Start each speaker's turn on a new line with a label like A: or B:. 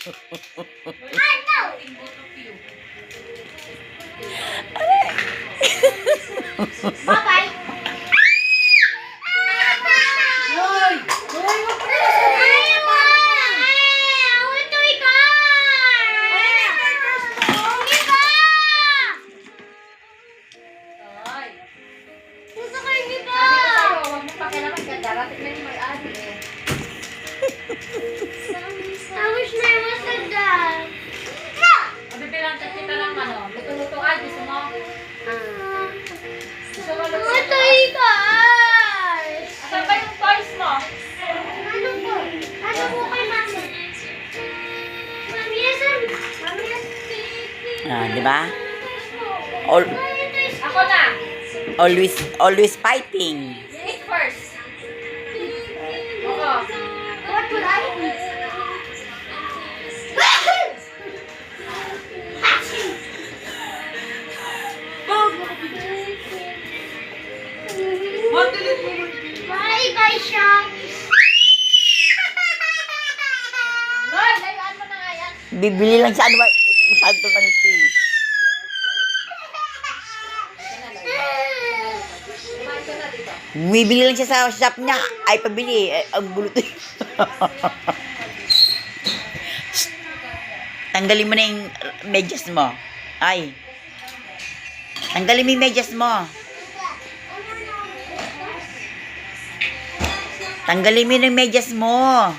A: Bye-bye.
B: Darating na yung may-ari eh.
A: I wish there was a dog. No!
B: Mabibilang kita lang ano. Luto-lutoan. Gusto mo? Gusto mo luto?
A: Matay guys!
B: Asan ba yung toys mo?
A: Ano po? Ano po kay mami? Mami, asan? Mami, asan?
C: Di ba?
B: Ako na.
C: Always fighting.
B: Eat first. Oo.
A: What would I eat? Bye, guys, shop.
B: Lord, layuan mo na nga yan.
C: Bibili lang siya. Ano ba? Saan ito ganito?
B: Kumain ka na dito.
C: Bibili lang siya sa shop niya. Ay, pabili. Ang gulo to. Tanggalin mo na yung medyas mo. Ay. Tanggalin mo yung medyas mo. Tanggalin mo yung medyas mo.